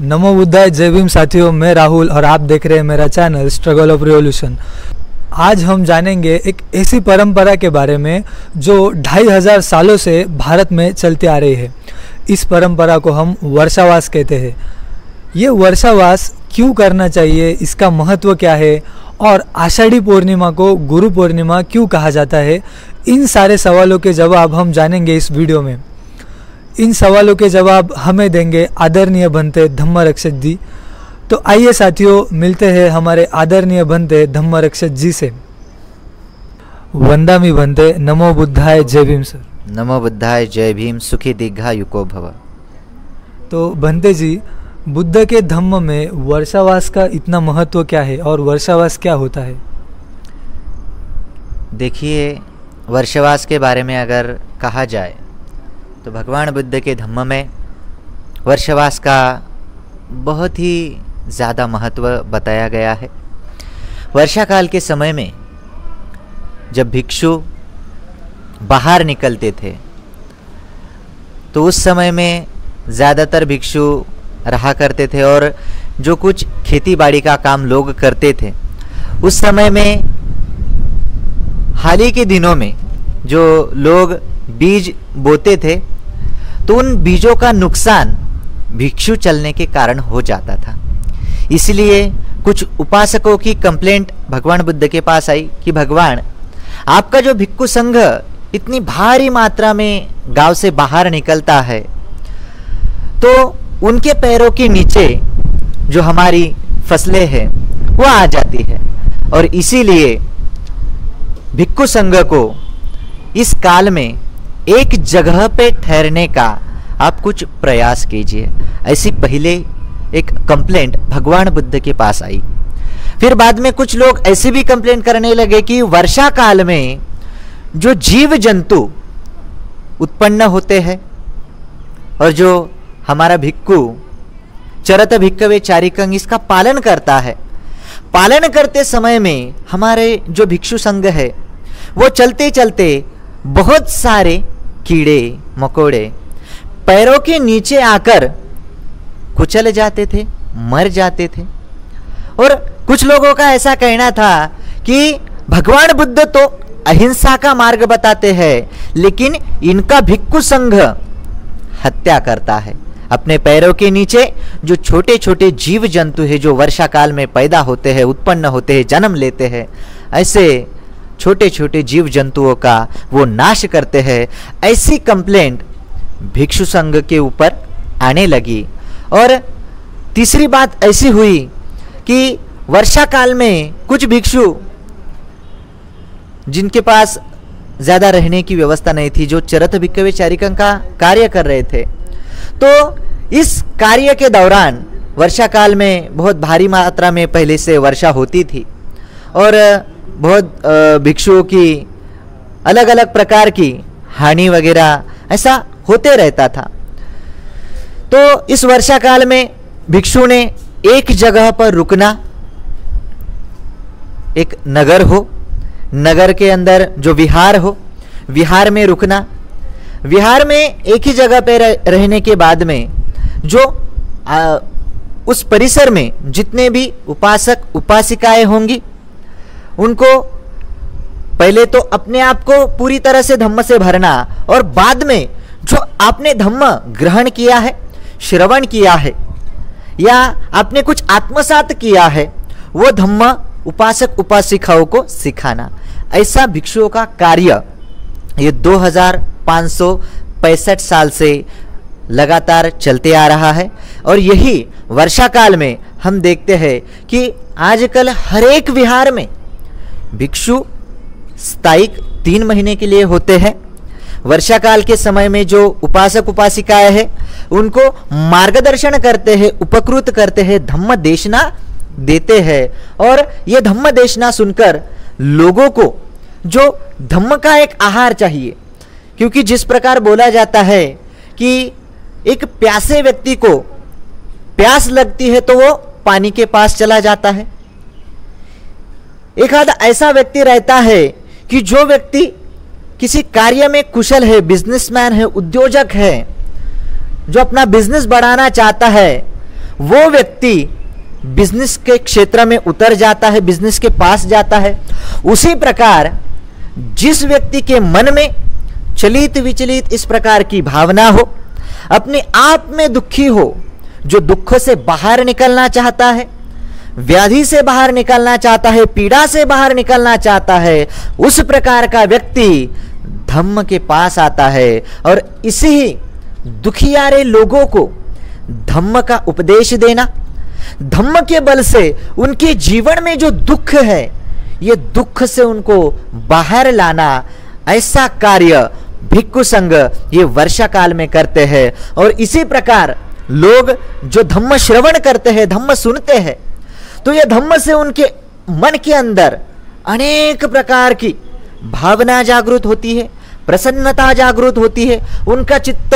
नमो बुद्धाय, जय भीम साथियों। मैं राहुल और आप देख रहे हैं मेरा चैनल स्ट्रगल ऑफ रिवॉल्यूशन। आज हम जानेंगे एक ऐसी परंपरा के बारे में जो 2500 सालों से भारत में चलती आ रही है। इस परंपरा को हम वर्षावास कहते हैं। ये वर्षावास क्यों करना चाहिए, इसका महत्व क्या है और आषाढ़ी पूर्णिमा को गुरु पूर्णिमा क्यों कहा जाता है, इन सारे सवालों के जवाब हम जानेंगे इस वीडियो में। इन सवालों के जवाब हमें देंगे आदरणीय भंते धम्मरक्षक जी। तो आइए साथियों, मिलते हैं हमारे आदरणीय भंते धम्मरक्षक जी से। वंदामि भंते, नमो बुद्धाय, जय भीम सर। नमो बुद्धाय, जय भीम, सुखी दीर्घायुको भव। तो भंते जी, बुद्ध के धम्म में वर्षावास का इतना महत्व क्या है और वर्षावास क्या होता है? देखिए, वर्षावास के बारे में अगर कहा जाए तो भगवान बुद्ध के धम्म में वर्षावास का बहुत ही ज़्यादा महत्व बताया गया है। वर्षा काल के समय में जब भिक्षु बाहर निकलते थे तो उस समय में ज़्यादातर भिक्षु रहा करते थे और जो कुछ खेती बाड़ी का काम लोग करते थे उस समय में, हाल ही के दिनों में जो लोग बीज बोते थे तो उन बीजों का नुकसान भिक्षु चलने के कारण हो जाता था। इसलिए कुछ उपासकों की कंप्लेंट भगवान बुद्ध के पास आई कि भगवान, आपका जो भिक्षु संघ इतनी भारी मात्रा में गांव से बाहर निकलता है तो उनके पैरों के नीचे जो हमारी फसलें हैं वो आ जाती है, और इसीलिए भिक्षु संघ को इस काल में एक जगह पे ठहरने का आप कुछ प्रयास कीजिए। ऐसी पहले एक कंप्लेंट भगवान बुद्ध के पास आई। फिर बाद में कुछ लोग ऐसे भी कंप्लेंट करने लगे कि वर्षा काल में जो जीव जंतु उत्पन्न होते हैं और जो हमारा भिक्खु चरत भिक्खवे चारिकं इसका पालन करता है, पालन करते समय में हमारे जो भिक्षु संघ है वो चलते चलते बहुत सारे कीड़े मकोड़े पैरों के नीचे आकर कुचल जाते थे, मर जाते थे। और कुछ लोगों का ऐसा कहना था कि भगवान बुद्ध तो अहिंसा का मार्ग बताते हैं लेकिन इनका भिक्षु संघ हत्या करता है। अपने पैरों के नीचे जो छोटे छोटे जीव जंतु है जो वर्षा काल में पैदा होते हैं, उत्पन्न होते हैं, जन्म लेते हैं, ऐसे छोटे छोटे जीव जंतुओं का वो नाश करते हैं। ऐसी कंप्लेंट भिक्षु संघ के ऊपर आने लगी। और तीसरी बात ऐसी हुई कि वर्षा काल में कुछ भिक्षु जिनके पास ज्यादा रहने की व्यवस्था नहीं थी, जो चरत भिक्खवे चारिकं का कार्य कर रहे थे, तो इस कार्य के दौरान वर्षा काल में बहुत भारी मात्रा में पहले से वर्षा होती थी और बहुत भिक्षुओं की अलग अलग प्रकार की हानि वगैरह ऐसा होते रहता था। तो इस वर्षा काल में भिक्षु ने एक जगह पर रुकना, एक नगर हो, नगर के अंदर जो विहार हो, विहार में रुकना, विहार में एक ही जगह पे रहने के बाद में जो उस परिसर में जितने भी उपासक उपासिकाएं होंगी उनको पहले तो अपने आप को पूरी तरह से धम्म से भरना और बाद में जो आपने धम्म ग्रहण किया है, श्रवण किया है या आपने कुछ आत्मसात किया है वो धम्म उपासक उपासिकाओं को सिखाना। ऐसा भिक्षुओं का कार्य ये 2565 साल से लगातार चलते आ रहा है। और यही वर्षा काल में हम देखते हैं कि आजकल हर एक विहार में भिक्षु स्थायिक 3 महीने के लिए होते हैं। वर्षा काल के समय में जो उपासक उपासिकाएं हैं उनको मार्गदर्शन करते हैं, उपकृत करते हैं, धम्म देशना देते हैं। और ये धम्म देशना सुनकर लोगों को जो धम्म का एक आहार चाहिए, क्योंकि जिस प्रकार बोला जाता है कि एक प्यासे व्यक्ति को प्यास लगती है तो वो पानी के पास चला जाता है। एक आधा ऐसा व्यक्ति रहता है कि जो व्यक्ति किसी कार्य में कुशल है, बिजनेसमैन है, उद्योजक है, जो अपना बिजनेस बढ़ाना चाहता है, वो व्यक्ति बिजनेस के क्षेत्र में उतर जाता है, बिजनेस के पास जाता है। उसी प्रकार जिस व्यक्ति के मन में चलित विचलित इस प्रकार की भावना हो, अपने आप में दुखी हो, जो दुख से बाहर निकलना चाहता है, व्याधि से बाहर निकलना चाहता है, पीड़ा से बाहर निकलना चाहता है, उस प्रकार का व्यक्ति धम्म के पास आता है और इसी दुखियारे लोगों को धम्म का उपदेश देना, धम्म के बल से उनके जीवन में जो दुख है, ये दुख से उनको बाहर लाना, ऐसा कार्य भिक्षु संघ ये वर्षा काल में करते हैं। और इसी प्रकार लोग जो धम्म श्रवण करते हैं, धम्म सुनते हैं, तो ये धम्म से उनके मन के अंदर अनेक प्रकार की भावना जागृत होती है, प्रसन्नता जागृत होती है, उनका चित्त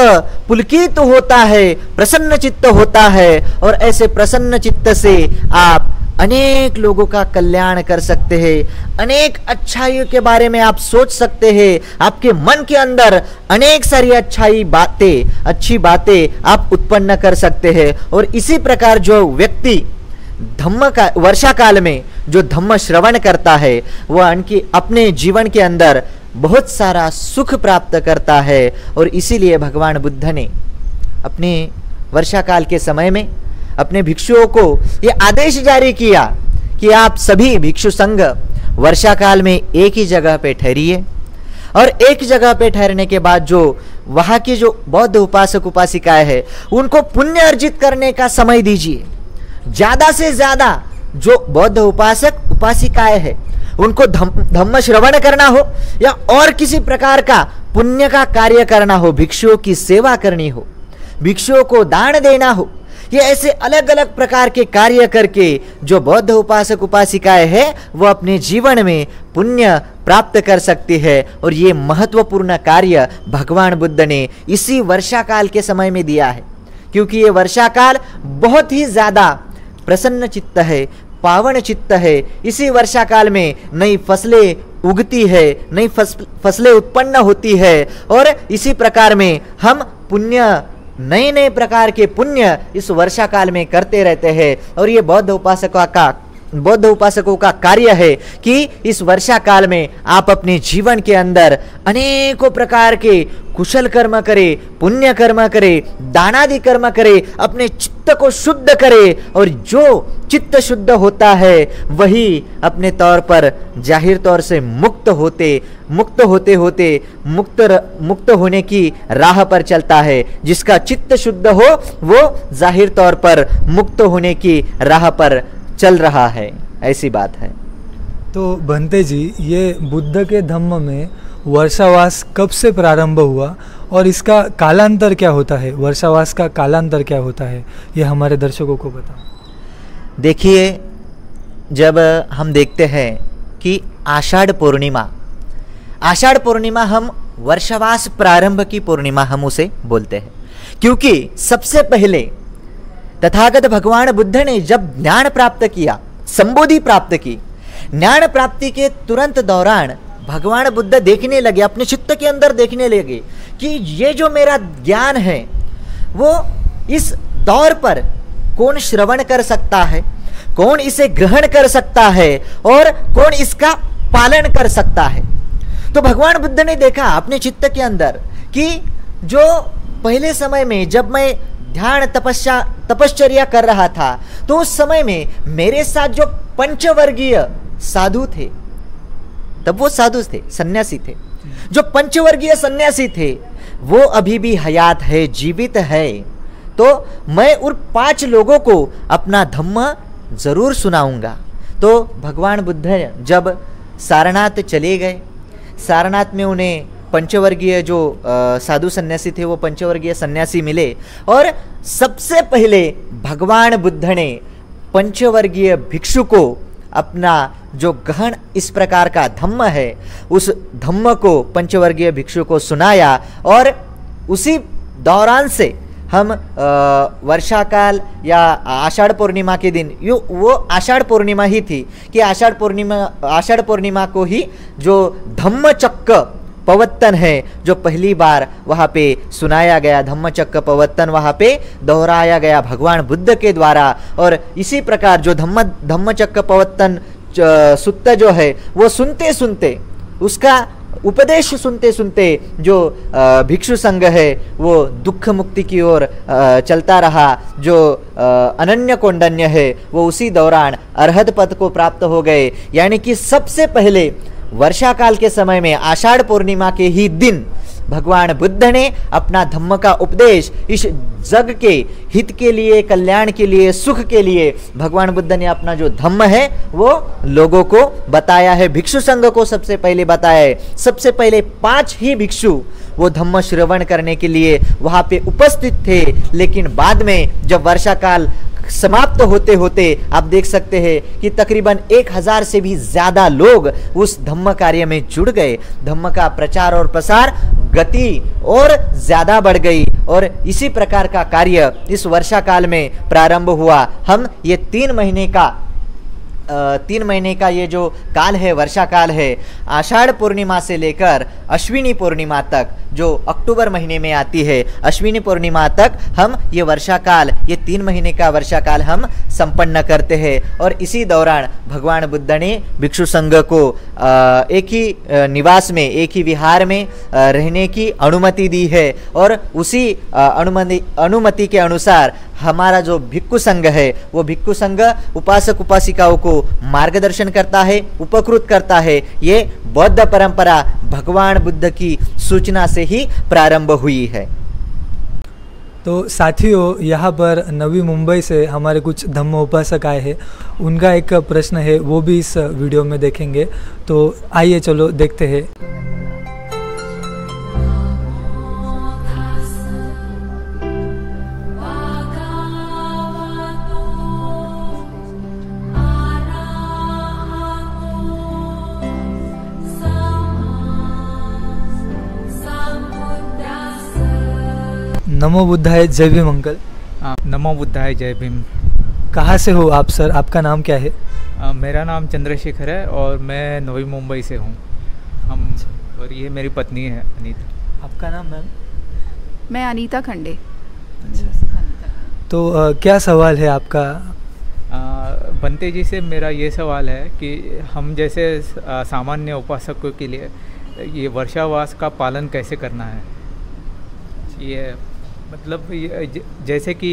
पुलकित होता है, प्रसन्न चित्त होता है। और ऐसे प्रसन्न चित्त से आप अनेक लोगों का कल्याण कर सकते हैं, अनेक अच्छाइयों के बारे में आप सोच सकते हैं, आपके मन के अंदर अनेक सारी अच्छी बातें आप उत्पन्न कर सकते हैं। और इसी प्रकार जो व्यक्ति धम्म का वर्षा काल में जो धम्म श्रवण करता है, वह अपने जीवन के अंदर बहुत सारा सुख प्राप्त करता है। और इसीलिए भगवान बुद्ध ने अपने वर्षा काल के समय में अपने भिक्षुओं को यह आदेश जारी किया कि आप सभी भिक्षु संघ वर्षा काल में एक ही जगह पे ठहरिए, और एक जगह पे ठहरने के बाद जो वहां की जो बौद्ध उपासक उपासिकाएं हैं, उनको पुण्य अर्जित करने का समय दीजिए। ज्यादा से ज्यादा जो बौद्ध उपासक उपासिकाएं हैं, उनको धम्म श्रवण करना हो या और किसी प्रकार का पुण्य का कार्य करना हो, भिक्षुओं की सेवा करनी हो, भिक्षुओं को दान देना हो, ये ऐसे अलग अलग प्रकार के कार्य करके जो बौद्ध उपासक उपासिकाएं हैं, वो अपने जीवन में पुण्य प्राप्त कर सकती है। और ये महत्वपूर्ण कार्य भगवान बुद्ध ने इसी वर्षा काल के समय में दिया है, क्योंकि ये वर्षा काल बहुत ही ज्यादा प्रसन्न चित्त है, पावन चित्त है। इसी वर्षा काल में नई फसलें उगती है, नई फसलें उत्पन्न होती है, और इसी प्रकार में हम पुण्य, नए नए प्रकार के पुण्य इस वर्षा काल में करते रहते हैं। और ये बौद्ध उपासकों का कार्य है कि इस वर्षा काल में आप अपने जीवन के अंदर अनेकों प्रकार के कुशल कर्म करे, पुण्य कर्म करे, दानादि कर्म करे, अपने चित्त को शुद्ध करे। और जो चित्त शुद्ध होता है वही अपने तौर पर जाहिर तौर से मुक्त होने की राह पर चलता है। जिसका चित्त शुद्ध हो वो जाहिर तौर पर मुक्त होने की राह पर चल रहा है, ऐसी बात है। तो बंते जी, ये बुद्ध के धम्म में वर्षावास कब से प्रारंभ हुआ और इसका कालांतर क्या होता है? वर्षावास का कालांतर क्या होता है, ये हमारे दर्शकों को बताओ। देखिए, जब हम देखते हैं कि आषाढ़ पूर्णिमा हम वर्षावास प्रारंभ की पूर्णिमा हम उसे बोलते हैं, क्योंकि सबसे पहले तथागत भगवान बुद्ध ने जब ज्ञान प्राप्त किया, संबोधि प्राप्त की, ज्ञान प्राप्ति के तुरंत दौरान भगवान बुद्ध देखने लगे, अपने चित्त के अंदर देखने लगे कि ये जो मेरा ज्ञान है वो इस दौर पर कौन श्रवण कर सकता है, कौन इसे ग्रहण कर सकता है और कौन इसका पालन कर सकता है। तो भगवान बुद्ध ने देखा अपने चित्त के अंदर कि जो पहले समय में जब मैं ध्यान तपश्चर्या कर रहा था, तो उस समय में मेरे साथ जो पंचवर्गीय साधु थे, तब वो साधु थे, सन्यासी थे, जो पंचवर्गीय सन्यासी थे वो अभी भी हयात है, जीवित है। तो मैं उन 5 लोगों को अपना धम्म जरूर सुनाऊंगा। तो भगवान बुद्ध जब सारनाथ चले गए, सारनाथ में उन्हें पंचवर्गीय जो साधु सन्यासी थे वो पंचवर्गीय सन्यासी मिले, और सबसे पहले भगवान बुद्ध ने पंचवर्गीय भिक्षु को अपना जो गहन इस प्रकार का धम्म है, उस धम्म को पंचवर्गीय भिक्षु को सुनाया। और उसी दौरान से हम वर्षा काल या आषाढ़ पूर्णिमा के दिन, वो आषाढ़ पूर्णिमा ही थी कि आषाढ़ पूर्णिमा को ही जो धम्मचक्र पवत्तन है जो पहली बार वहाँ पे सुनाया गया, धम्मचक्र पवत्तन वहाँ पे दोहराया गया भगवान बुद्ध के द्वारा। और इसी प्रकार जो धम्मचक्र पवत्तन सुत्त जो है वो सुनते सुनते, उसका उपदेश सुनते सुनते जो भिक्षु संघ है वो दुख मुक्ति की ओर चलता रहा। जो अनन्य कौंडन्य है वो उसी दौरान अरहत पद को प्राप्त हो गए। यानी कि सबसे पहले वर्षा काल के समय में आषाढ़ पूर्णिमा के ही दिन भगवान बुद्ध ने अपना धम्म का उपदेश इस जग के हित के लिए, कल्याण के लिए, सुख के लिए भगवान बुद्ध ने अपना जो धम्म है वो लोगों को बताया है। भिक्षु संघ को सबसे पहले बताया है। सबसे पहले 5 ही भिक्षु वो धम्म श्रवण करने के लिए वहाँ पे उपस्थित थे। लेकिन बाद में जब वर्षा काल समाप्त होते होते आप देख सकते हैं कि तकरीबन 1000 से भी ज्यादा लोग उस धम्म कार्य में जुड़ गए। धम्म का प्रचार और प्रसार गति और ज्यादा बढ़ गई और इसी प्रकार का कार्य इस वर्षा काल में प्रारंभ हुआ। हम ये 3 महीने का ये जो काल है, वर्षा काल है, आषाढ़ पूर्णिमा से लेकर अश्विनी पूर्णिमा तक जो अक्टूबर महीने में आती है, अश्विनी पूर्णिमा तक हम ये वर्षा काल, ये 3 महीने का वर्षा काल हम संपन्न करते हैं। और इसी दौरान भगवान बुद्ध ने भिक्षु संघ को एक ही निवास में, एक ही विहार में रहने की अनुमति दी है। और उसी अनुमति के अनुसार हमारा जो भिक्षु संघ है वो भिक्षु संघ उपासक उपासिकाओं को मार्गदर्शन करता है, उपकृत करता है। ये बौद्ध परंपरा भगवान बुद्ध की सूचना से ही प्रारंभ हुई है। तो साथियों, यहाँ पर नवी मुंबई से हमारे कुछ धम्म उपासक आए हैं। उनका एक प्रश्न है, वो भी इस वीडियो में देखेंगे। तो आइए चलो देखते हैं। नमो बुद्धाय, जय भीम अंकल। नमो बुद्धाय, जय भीम। कहाँ से हो आप सर? आपका नाम क्या है? मेरा नाम चंद्रशेखर है और मैं नवी मुंबई से हूँ। और ये मेरी पत्नी है अनीता। आपका नाम मैम? मैं अनीता खंडे। तो क्या सवाल है आपका? बंते जी से मेरा ये सवाल है कि हम जैसे सामान्य उपासकों के लिए ये वर्षावास का पालन कैसे करना है। ये मतलब जैसे कि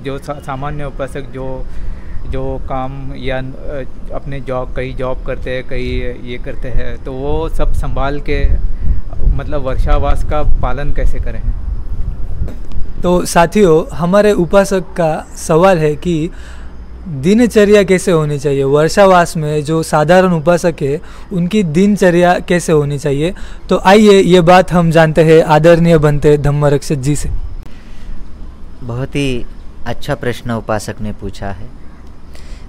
जो सामान्य उपासक जो काम या अपने कहीं जॉब करते हैं, कहीं ये करते हैं, तो वो सब संभाल के मतलब वर्षावास का पालन कैसे करें। तो साथियों, हमारे उपासक का सवाल है कि दिनचर्या कैसे होनी चाहिए। वर्षावास में जो साधारण उपासक है उनकी दिनचर्या कैसे होनी चाहिए। तो आइए ये बात हम जानते हैं आदरणीय बंते धम्मरक्षक जी से। बहुत ही अच्छा प्रश्न उपासक ने पूछा है।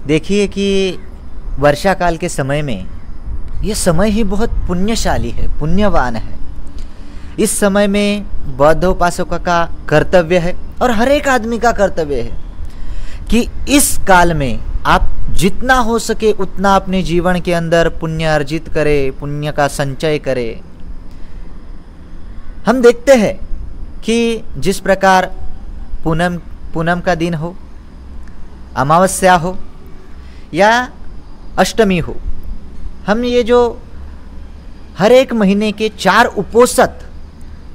देखिए कि वर्षा काल के समय में ये समय ही बहुत पुण्यशाली है, पुण्यवान है। इस समय में बौद्ध उपासकों का कर्तव्य है और हर एक आदमी का कर्तव्य है कि इस काल में आप जितना हो सके उतना अपने जीवन के अंदर पुण्य अर्जित करें, पुण्य का संचय करें। हम देखते हैं कि जिस प्रकार पूनम का दिन हो, अमावस्या हो या अष्टमी हो, हम ये जो हर एक महीने के 4 उपोषित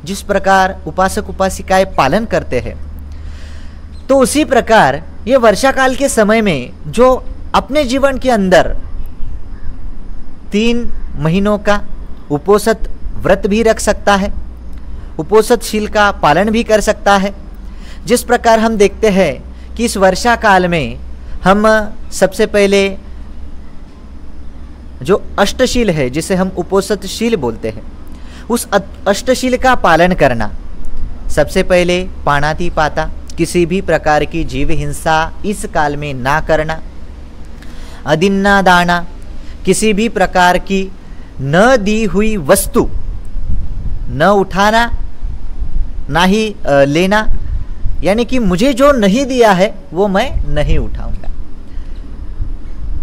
जिस प्रकार उपासक उपासिकाएं पालन करते हैं, तो उसी प्रकार ये वर्षा काल के समय में जो अपने जीवन के अंदर 3 महीनों का उपोषित व्रत भी रख सकता है, उपोषित शील का पालन भी कर सकता है। जिस प्रकार हम देखते हैं कि इस वर्षा काल में हम सबसे पहले जो अष्टशील है, जिसे हम उपोषित शील बोलते हैं, उस अष्टशील का पालन करना। सबसे पहले पाणातिपाता, किसी भी प्रकार की जीव हिंसा इस काल में ना करना। अदिन्ना दाना, किसी भी प्रकार की न दी हुई वस्तु न उठाना, ना ही लेना। यानी कि मुझे जो नहीं दिया है वो मैं नहीं उठाऊंगा।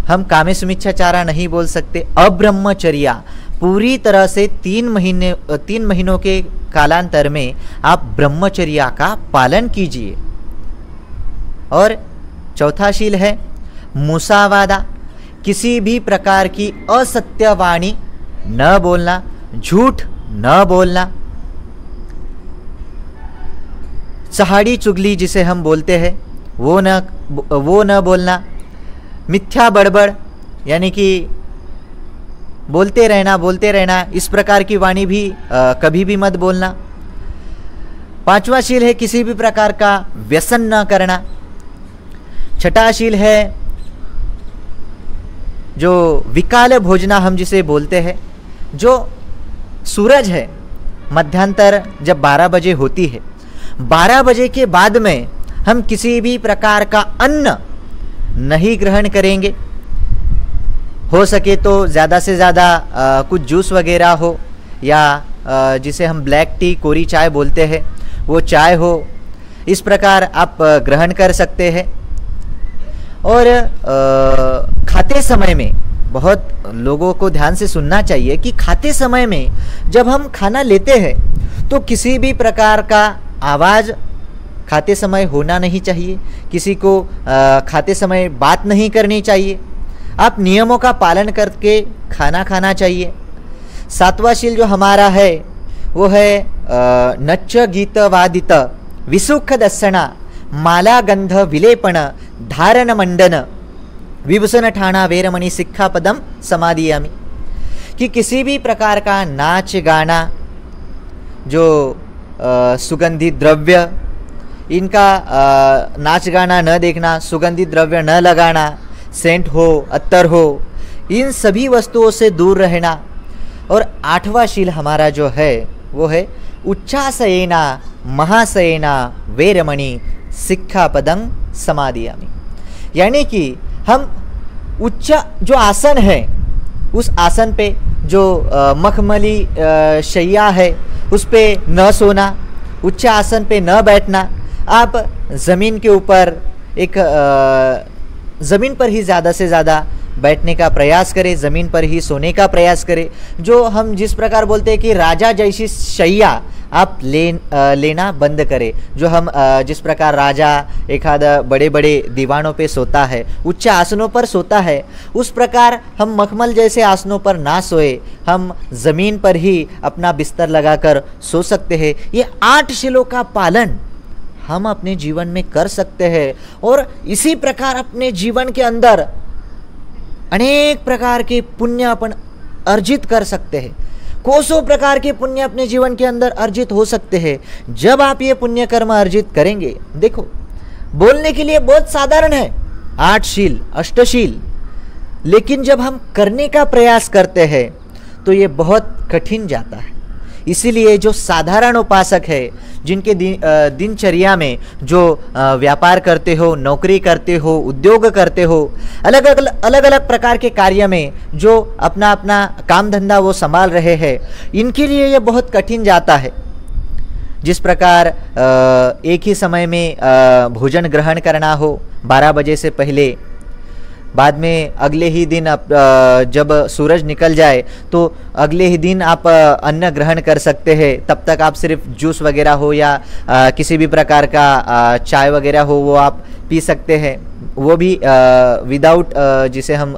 हम कामेशुमिच्छाचारा नहीं बोल सकते। अब्रह्मचर्या, पूरी तरह से 3 महीनों के कालांतर में आप ब्रह्मचर्या का पालन कीजिए। और चौथा शील है मुसावादा, किसी भी प्रकार की असत्य वाणी न बोलना, झूठ न बोलना, चहाड़ी चुगली जिसे हम बोलते हैं वो न बोलना, मिथ्या बड़बड़ यानी कि बोलते रहना, इस प्रकार की वाणी भी कभी भी मत बोलना। 5वां शील है किसी भी प्रकार का व्यसन न करना। 6ठा शील है जो विकाल भोजना हम जिसे बोलते हैं, जो सूरज है मध्यांतर जब 12 बजे होती है, 12 बजे के बाद में हम किसी भी प्रकार का अन्न नहीं ग्रहण करेंगे। हो सके तो ज़्यादा से ज़्यादा कुछ जूस वगैरह हो, या जिसे हम ब्लैक टी कोरी चाय बोलते हैं वो चाय हो, इस प्रकार आप ग्रहण कर सकते हैं। और खाते समय में बहुत लोगों को ध्यान से सुनना चाहिए कि खाते समय में जब हम खाना लेते हैं तो किसी भी प्रकार का आवाज़ खाते समय होना नहीं चाहिए, किसी को खाते समय बात नहीं करनी चाहिए, आप नियमों का पालन करके खाना खाना चाहिए। 7वां शील जो हमारा है वो है नच्च गीत वादित विसुख दर्शना माला गंध विलेपन धारण मंडन विभूषण ठाणा वेरमणि सिक्खापदम समादियामि, कि किसी भी प्रकार का नाच गाना, जो सुगंधित द्रव्य, इनका नाच गाना न देखना, सुगंधित द्रव्य न लगाना, सेंट हो अत्तर हो, इन सभी वस्तुओं से दूर रहना। और 8वां शील हमारा जो है वो है उच्चासयेना महासयेना वेरमणि सिक्खापदं समादियामि, यानी कि हम उच्च जो आसन है उस आसन पे जो मखमली शैया है उस पे न सोना, उच्च आसन पे न बैठना, आप ज़मीन के ऊपर एक ज़मीन पर ही ज़्यादा से ज़्यादा बैठने का प्रयास करें, ज़मीन पर ही सोने का प्रयास करें। जो हम जिस प्रकार बोलते हैं कि राजा जैसी शैया आप लेना बंद करें, जो हम जिस प्रकार राजा एक आधा बड़े बड़े दीवानों पे सोता है, उच्च आसनों पर सोता है, उस प्रकार हम मखमल जैसे आसनों पर ना सोए, हम ज़मीन पर ही अपना बिस्तर लगाकर सो सकते हैं। ये 8 शीलों का पालन हम अपने जीवन में कर सकते हैं और इसी प्रकार अपने जीवन के अंदर अनेक प्रकार के पुण्य अपन अर्जित कर सकते हैं। कोसों प्रकार के पुण्य अपने जीवन के अंदर अर्जित हो सकते हैं जब आप ये पुण्य कर्म अर्जित करेंगे। देखो, बोलने के लिए बहुत साधारण है 8 शील अष्टशील, लेकिन जब हम करने का प्रयास करते हैं तो ये बहुत कठिन जाता है। इसीलिए जो साधारण उपासक है, जिनके दिनचर्या में जो व्यापार करते हो, नौकरी करते हो, उद्योग करते हो, अलग अलग प्रकार के कार्य में जो अपना अपना काम धंधा वो संभाल रहे हैं, इनके लिए ये बहुत कठिन जाता है। जिस प्रकार एक ही समय में भोजन ग्रहण करना हो 12 बजे से पहले, बाद में अगले ही दिन जब सूरज निकल जाए तो अगले ही दिन आप अन्न ग्रहण कर सकते हैं। तब तक आप सिर्फ जूस वगैरह हो या किसी भी प्रकार का चाय वगैरह हो वो आप पी सकते हैं, वो भी विदाउट जिसे हम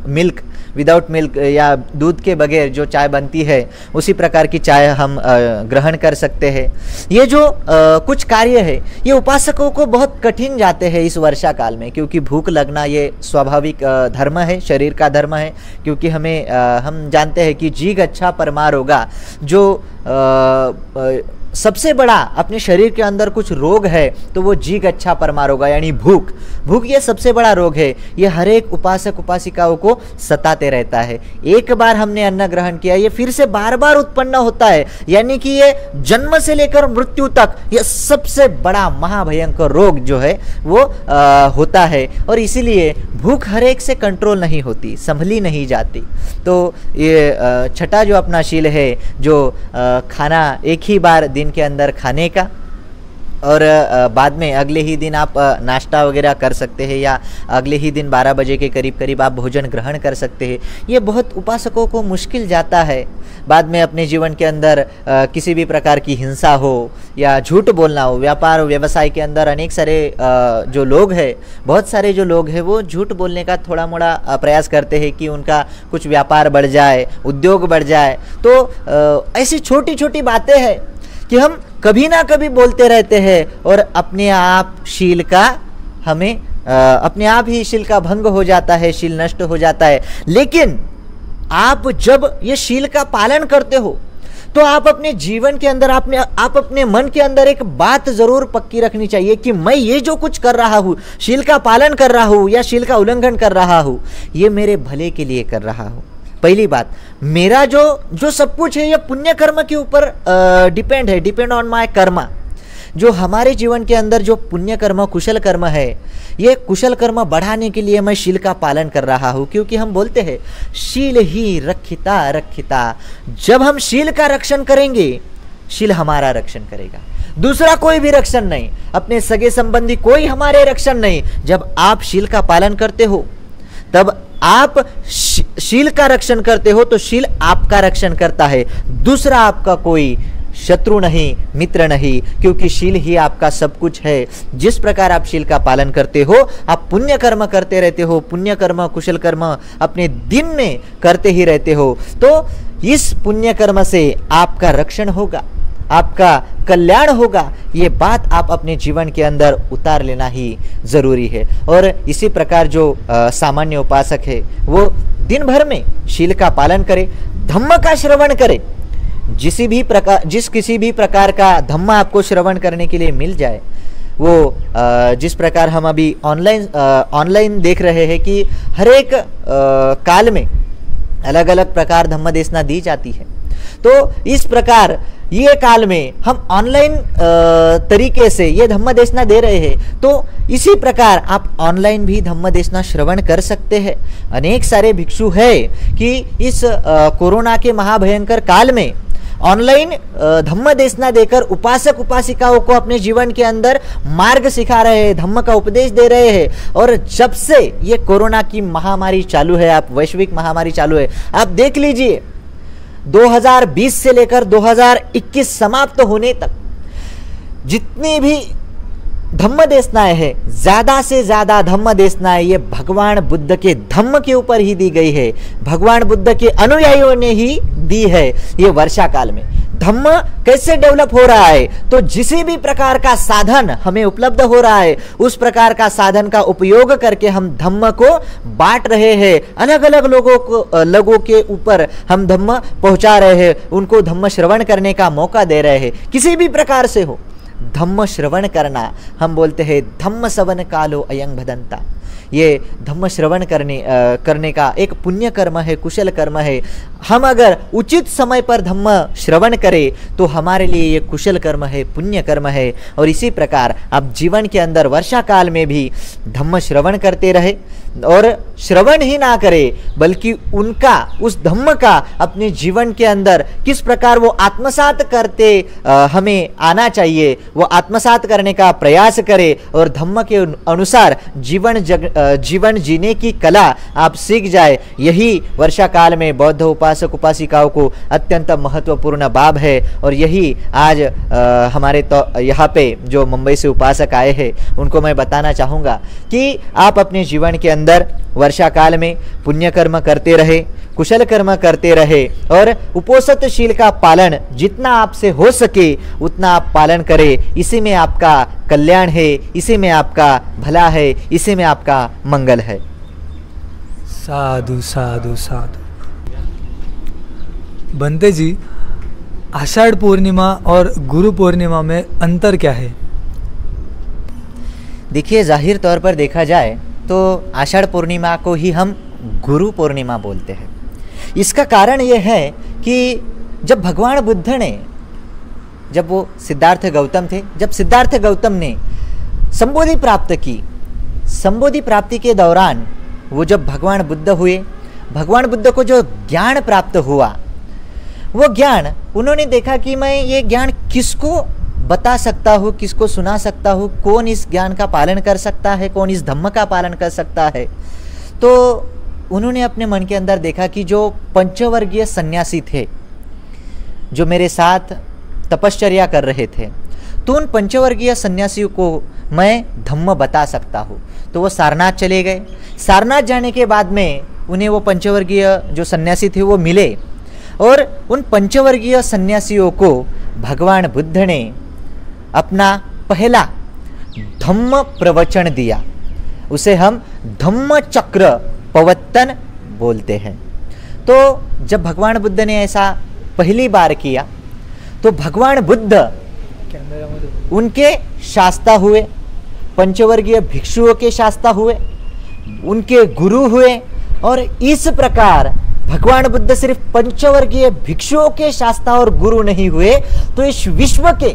विदाउट मिल्क या दूध के बगैर जो चाय बनती है उसी प्रकार की चाय हम ग्रहण कर सकते हैं। ये जो कुछ कार्य है ये उपासकों को बहुत कठिन जाते हैं इस वर्षा काल में, क्योंकि भूख लगना ये स्वाभाविक धर्म है, शरीर का धर्म है। क्योंकि हम जानते हैं कि जी गच्छा परमार होगा, जो सबसे बड़ा अपने शरीर के अंदर कुछ रोग है तो वो जी गच्छा परमार होगा, यानी भूख ये सबसे बड़ा रोग है। ये हर एक उपासक उपासिकाओं को सताते रहता है। एक बार हमने अन्न ग्रहण किया, ये फिर से बार बार उत्पन्न होता है, यानी कि ये जन्म से लेकर मृत्यु तक ये सबसे बड़ा महाभयंकर रोग जो है वो होता है। और इसीलिए भूख हर एक से कंट्रोल नहीं होती, संभली नहीं जाती। तो ये छठा जो अपना शील है, जो खाना एक ही बार दिन के अंदर खाने का, और बाद में अगले ही दिन आप नाश्ता वगैरह कर सकते हैं, या अगले ही दिन 12 बजे के करीब करीब आप भोजन ग्रहण कर सकते हैं। ये बहुत उपासकों को मुश्किल जाता है। बाद में अपने जीवन के अंदर किसी भी प्रकार की हिंसा हो या झूठ बोलना हो, व्यापार और व्यवसाय के अंदर अनेक सारे जो लोग हैं, बहुत सारे जो लोग हैं वो झूठ बोलने का थोड़ा मोड़ा प्रयास करते हैं कि उनका कुछ व्यापार बढ़ जाए, उद्योग बढ़ जाए। तो ऐसी छोटी छोटी बातें हैं कि हम कभी ना कभी बोलते रहते हैं और अपने आप शील का हमें अपने आप ही शील का भंग हो जाता है, शील नष्ट हो जाता है। लेकिन आप जब ये शील का पालन करते हो तो आप अपने जीवन के अंदर आप अपने मन के अंदर एक बात जरूर पक्की रखनी चाहिए कि मैं ये जो कुछ कर रहा हूँ, शील का पालन कर रहा हूँ या शील का उल्लंघन कर रहा हूँ, ये मेरे भले के लिए कर रहा हूँ। पहली बात, मेरा जो सब कुछ है ये पुण्य कर्म के ऊपर डिपेंड ऑन माय कर्मा। जो हमारे जीवन के अंदर जो पुण्य कर्म, कुशल कर्म है, ये कुशल कर्म बढ़ाने के लिए मैं शील का पालन कर रहा हूँ। क्योंकि हम बोलते हैं शील ही रक्षिता रक्षिता। जब हम शील का रक्षण करेंगे, शील हमारा रक्षण करेगा, दूसरा कोई भी रक्षण नहीं, अपने सगे संबंधी कोई हमारे रक्षण नहीं। जब आप शील का पालन करते हो, तब आप शील का रक्षण करते हो तो शील आपका रक्षण करता है, दूसरा आपका कोई शत्रु नहीं, मित्र नहीं, क्योंकि शील ही आपका सब कुछ है। जिस प्रकार आप शील का पालन करते हो, आप पुण्य कर्म करते रहते हो, पुण्य कर्म कुशल कर्म अपने दिन में करते ही रहते हो, तो इस पुण्य कर्म से आपका रक्षण होगा, आपका कल्याण होगा। ये बात आप अपने जीवन के अंदर उतार लेना ही जरूरी है। और इसी प्रकार जो सामान्य उपासक है वो दिन भर में शील का पालन करे, धम्म का श्रवण करे। जिस किसी भी प्रकार का धम्म आपको श्रवण करने के लिए मिल जाए, वो जिस प्रकार हम अभी ऑनलाइन देख रहे हैं कि हर एक काल में अलग अलग प्रकार धम्म देशना दी जाती है, तो इस प्रकार ये काल में हम ऑनलाइन तरीके से ये धम्म देशना दे रहे हैं, तो इसी प्रकार आप ऑनलाइन भी धम्म देशना श्रवण कर सकते हैं। अनेक सारे भिक्षु है कि इस कोरोना के महाभयंकर काल में ऑनलाइन धम्म देशना देकर उपासक उपासिकाओं को अपने जीवन के अंदर मार्ग सिखा रहे हैं, धम्म का उपदेश दे रहे हैं। और जब से ये कोरोना की महामारी चालू है, आप वैश्विक महामारी चालू है, आप देख लीजिए 2020 से लेकर 2021 समाप्त होने तक जितनी भी धम्म देशनाएं है, ज्यादा से ज्यादा धम्म देशनाएं ये भगवान बुद्ध के धम्म के ऊपर ही दी गई है, भगवान बुद्ध के अनुयायियों ने ही दी है। ये वर्षा काल में धम्म कैसे डेवलप हो रहा है, तो जिस भी प्रकार का साधन हमें उपलब्ध हो रहा है, उस प्रकार का साधन का उपयोग करके हम धम्म को बांट रहे हैं, अलग अलग लोगों के ऊपर हम धम्म पहुंचा रहे हैं, उनको धम्म श्रवण करने का मौका दे रहे हैं। किसी भी प्रकार से हो, धम्म श्रवण करना, हम बोलते हैं धम्म सवन कालो अयं भदंता। ये धम्म श्रवण करने का एक पुण्य कर्म है, कुशल कर्म है। हम अगर उचित समय पर धम्म श्रवण करें तो हमारे लिए ये कुशल कर्म है, पुण्य कर्म है। और इसी प्रकार आप जीवन के अंदर वर्षा काल में भी धम्म श्रवण करते रहे, और श्रवण ही ना करे बल्कि उनका, उस धम्म का अपने जीवन के अंदर किस प्रकार वो आत्मसात करते हमें आना चाहिए, वो आत्मसात करने का प्रयास करे और धम्म के अनुसार जीवन जीने की कला आप सीख जाए। यही वर्षा काल में बौद्ध उपासक उपासिकाओं को अत्यंत महत्वपूर्ण बाब है। और यही आज हमारे तो यहाँ पे जो मुंबई से उपासक आए हैं उनको मैं बताना चाहूँगा कि आप अपने जीवन के अंदर वर्षा काल में पुण्य कर्म करते रहे, कुशल कर्म करते रहे, और उपोषित शील का पालन जितना आपसे हो सके उतना आप पालन करें। इसी में आपका कल्याण है, इसी में आपका भला है, इसी में आपका मंगल है। साधु साधु साधु। बंते जी, आषाढ़ पूर्णिमा और गुरु पूर्णिमा में अंतर क्या है? देखिए, जाहिर तौर पर देखा जाए तो आषाढ़ पूर्णिमा को ही हम गुरु पूर्णिमा बोलते हैं। इसका कारण ये है कि जब भगवान बुद्ध ने, जब वो सिद्धार्थ गौतम थे, जब सिद्धार्थ गौतम ने संबोधि प्राप्त की, संबोधि प्राप्ति के दौरान वो जब भगवान बुद्ध हुए, भगवान बुद्ध को जो ज्ञान प्राप्त हुआ, वो ज्ञान उन्होंने देखा कि मैं ये ज्ञान किसको बता सकता हूँ, किसको सुना सकता हूँ, कौन इस ज्ञान का पालन कर सकता है, कौन इस धम्म का पालन कर सकता है। तो उन्होंने अपने मन के अंदर देखा कि जो पंचवर्गीय सन्यासी थे, जो मेरे साथ तपश्चर्या कर रहे थे, तो उन पंचवर्गीय सन्यासियों को मैं धम्म बता सकता हूँ। तो वो सारनाथ चले गए। सारनाथ जाने के बाद में उन्हें वो पंचवर्गीय जो सन्यासी थे वो मिले, और उन पंचवर्गीय सन्यासियों को भगवान बुद्ध ने अपना पहला धम्म प्रवचन दिया। उसे हम धम्म चक्र प्रवर्तन बोलते हैं। तो जब भगवान बुद्ध ने ऐसा पहली बार किया तो भगवान बुद्ध उनके शास्ता हुए, पंचवर्गीय भिक्षुओं के शास्ता हुए, उनके गुरु हुए। और इस प्रकार भगवान बुद्ध सिर्फ पंचवर्गीय भिक्षुओं के शास्ता और गुरु नहीं हुए, तो इस विश्व के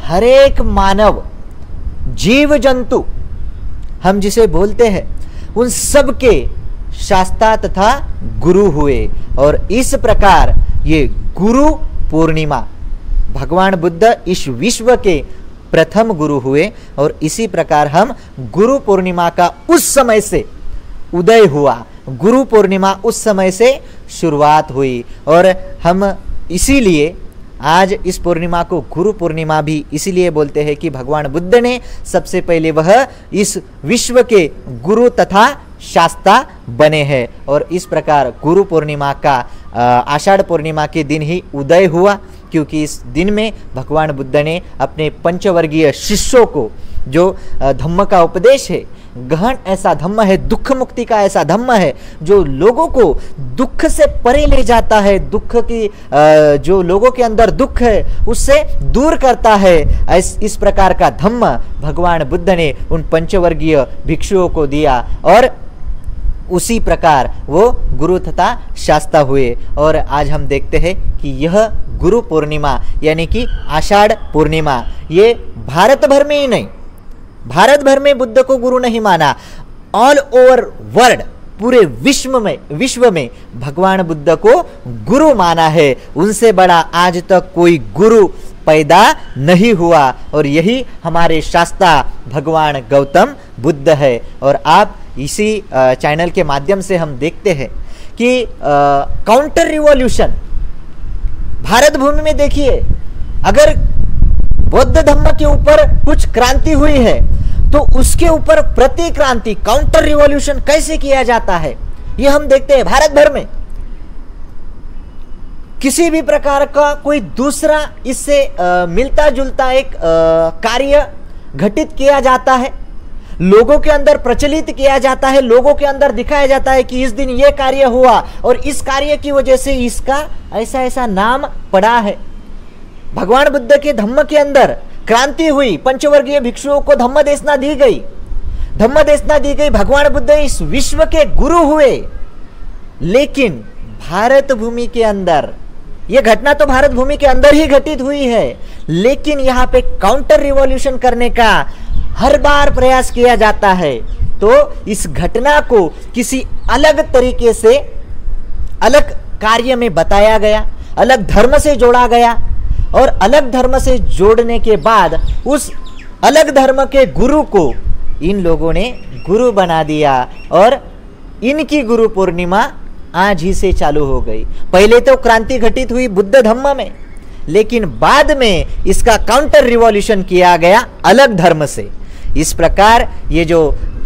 हर एक मानव, जीव जंतु हम जिसे बोलते हैं, उन सब के शास्ता तथा गुरु हुए। और इस प्रकार ये गुरु पूर्णिमा, भगवान बुद्ध इस विश्व के प्रथम गुरु हुए, और इसी प्रकार हम गुरु पूर्णिमा का उस समय से उदय हुआ, गुरु पूर्णिमा उस समय से शुरुआत हुई। और हम इसीलिए आज इस पूर्णिमा को गुरु पूर्णिमा भी इसीलिए बोलते हैं कि भगवान बुद्ध ने सबसे पहले वह इस विश्व के गुरु तथा शास्ता बने हैं। और इस प्रकार गुरु पूर्णिमा का आषाढ़ पूर्णिमा के दिन ही उदय हुआ, क्योंकि इस दिन में भगवान बुद्ध ने अपने पंचवर्गीय शिष्यों को जो धम्म का उपदेश है, गहन ऐसा धम्म है, दुख मुक्ति का ऐसा धम्म है जो लोगों को दुख से परे ले जाता है, दुख की जो लोगों के अंदर दुख है उससे दूर करता है, इस प्रकार का धम्म भगवान बुद्ध ने उन पंचवर्गीय भिक्षुओं को दिया। और उसी प्रकार वो गुरु तथा शास्ता हुए। और आज हम देखते हैं कि यह गुरु पूर्णिमा यानी कि आषाढ़ पूर्णिमा, ये भारत भर में ही नहीं, भारत भर में बुद्ध को गुरु नहीं माना, ऑल ओवर वर्ल्ड, पूरे विश्व में भगवान बुद्ध को गुरु माना है। उनसे बड़ा आज तक कोई गुरु पैदा नहीं हुआ। और यही हमारे शास्ता भगवान गौतम बुद्ध है। और आप इसी चैनल के माध्यम से हम देखते हैं कि काउंटर रिवॉल्यूशन भारत भूमि में देखिए, अगर बौद्ध धर्म के ऊपर कुछ क्रांति हुई है तो उसके ऊपर प्रतिक्रांति, काउंटर रिवॉल्यूशन कैसे किया जाता है, ये हम देखते हैं भारत भर में। किसी भी प्रकार का कोई दूसरा इससे मिलता जुलता एक कार्य घटित किया जाता है, लोगों के अंदर प्रचलित किया जाता है, लोगों के अंदर दिखाया जाता है कि इस दिन ये कार्य हुआ और इस कार्य की वजह से इसका ऐसा ऐसा नाम पड़ा है। भगवान बुद्ध के धम्म के अंदर क्रांति हुई, पंचवर्गीय भिक्षुओं को धम्म देशना दी गई, धम्म देशना दी गई, भगवान बुद्ध इस विश्व के गुरु हुए। लेकिन भारत भूमि के अंदर यह घटना तो भारत भूमि के अंदर ही घटित हुई है, लेकिन यहाँ पे काउंटर रिवॉल्यूशन करने का हर बार प्रयास किया जाता है। तो इस घटना को किसी अलग तरीके से, अलग कार्य में बताया गया, अलग धर्म से जोड़ा गया, और अलग धर्म से जोड़ने के बाद उस अलग धर्म के गुरु को इन लोगों ने गुरु बना दिया। और इनकी गुरु पूर्णिमा आज ही से चालू हो गई। पहले तो क्रांति घटित हुई बुद्ध धम्म में, लेकिन बाद में इसका काउंटर रिवॉल्यूशन किया गया अलग धर्म से। इस प्रकार ये जो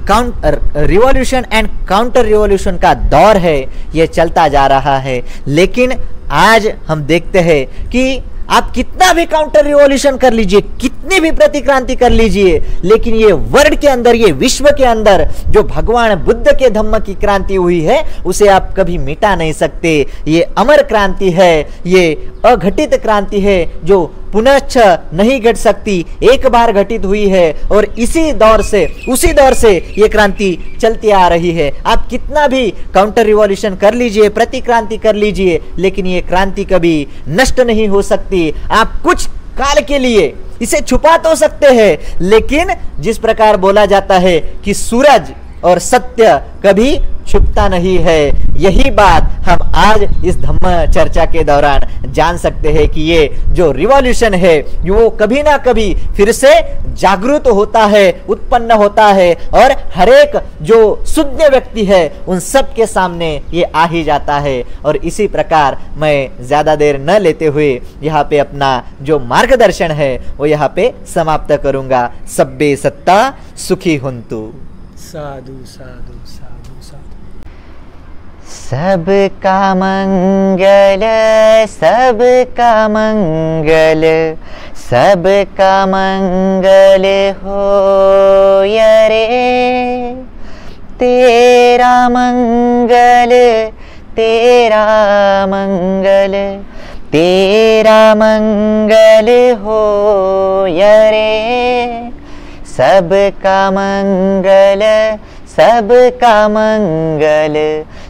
रिवॉल्यूशन एंड काउंटर रिवॉल्यूशन का दौर है ये चलता जा रहा है। लेकिन आज हम देखते हैं कि आप कितना भी काउंटर रिवॉल्यूशन कर लीजिए, कितनी भी प्रतिक्रांति कर लीजिए, लेकिन ये वर्ल्ड के अंदर, ये विश्व के अंदर जो भगवान बुद्ध के धम्म की क्रांति हुई है उसे आप कभी मिटा नहीं सकते। ये अमर क्रांति है, ये अघटित क्रांति है जो पुनश्च नहीं घट सकती, एक बार घटित हुई है और इसी दौर से, उसी दौर से ये क्रांति चलती आ रही है। आप कितना भी काउंटर रिवॉल्यूशन कर लीजिए, प्रतिक्रांति कर लीजिए, लेकिन ये क्रांति कभी नष्ट नहीं हो सकती। आप कुछ काल के लिए इसे छुपा तो सकते हैं, लेकिन जिस प्रकार बोला जाता है कि सूरज और सत्य कभी छुपता नहीं है। यही बात हम आज इस धम्म चर्चा के दौरान जान सकते हैं कि ये जो रिवॉल्यूशन है वो कभी ना कभी फिर से जागृत होता है, उत्पन्न होता है, और हर एक जो शुद्ध व्यक्ति है उन सब के सामने ये आ ही जाता है। और इसी प्रकार मैं ज्यादा देर न लेते हुए यहाँ पे अपना जो मार्गदर्शन है वो यहाँ पे समाप्त करूंगा। सब्बे सत्ता सुखी हुंतु। साधु साधु साधु साधु। सबका मंगल, सबका मंगल, सबका मंगल हो रे। तेरा मंगल, तेरा मंगल, तेरा मंगल हो रे। सबका मंगल, सबका मंगल,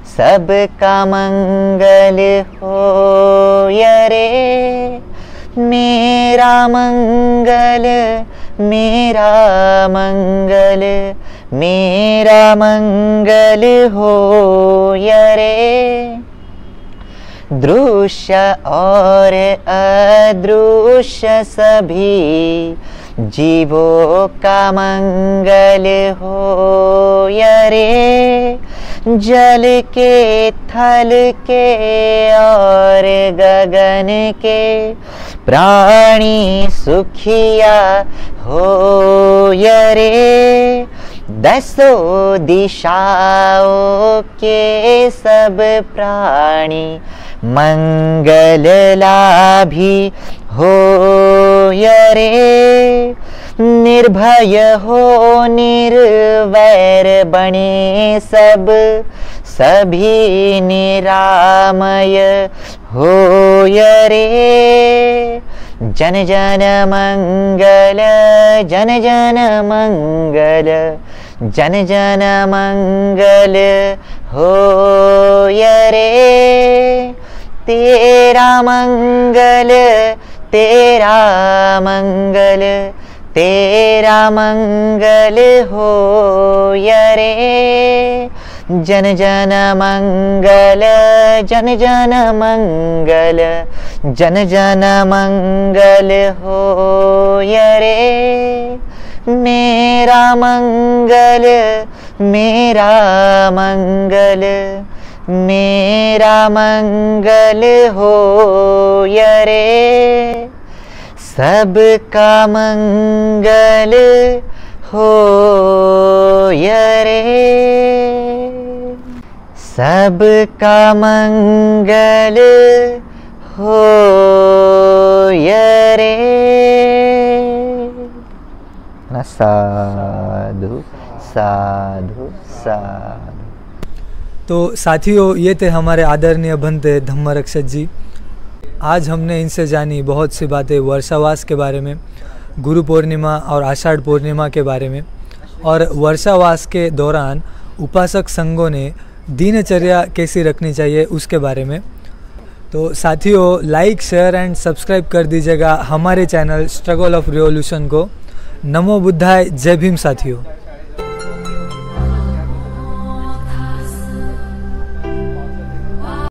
सबका मंगल हो रे। मेरा मंगल, मेरा मंगल, मेरा मंगल हो रे। दृश्य और अदृश्य सभी जीवों का मंगल हो रे। जल के, थल के और गगन के प्राणी सुखिया हो रे। दसों दिशाओं के सब प्राणी मंगल लाभी हो रे। निर्भय हो निर्वैर बने सब, सभी निरामय हो रे। जन जन मंगल, जन जन मंगल, जन जन मंगल हो रे। तेरा मंगल, तेरा मंगल, तेरा मंगल हो रे। जन जन मंगल, जन जन मंगल, जन जन मंगल हो रे। मेरा मंगल, मेरा मंगल, मेरा मंगल हो रे। सबका मंगल हो रे। सबका मंगल हो रे। साधु साधु साधु। तो साथियों, ये थे हमारे आदरणीय भंते धम्मरक्षक जी। आज हमने इनसे जानी बहुत सी बातें वर्षावास के बारे में, गुरु पूर्णिमा और आषाढ़ पूर्णिमा के बारे में, और वर्षावास के दौरान उपासक संघों ने दिनचर्या कैसी रखनी चाहिए उसके बारे में। तो साथियों, लाइक, शेयर एंड सब्सक्राइब कर दीजिएगा हमारे चैनल स्ट्रगल ऑफ रिवॉल्यूशन को। नमो बुद्धाय, जय भीम साथियों।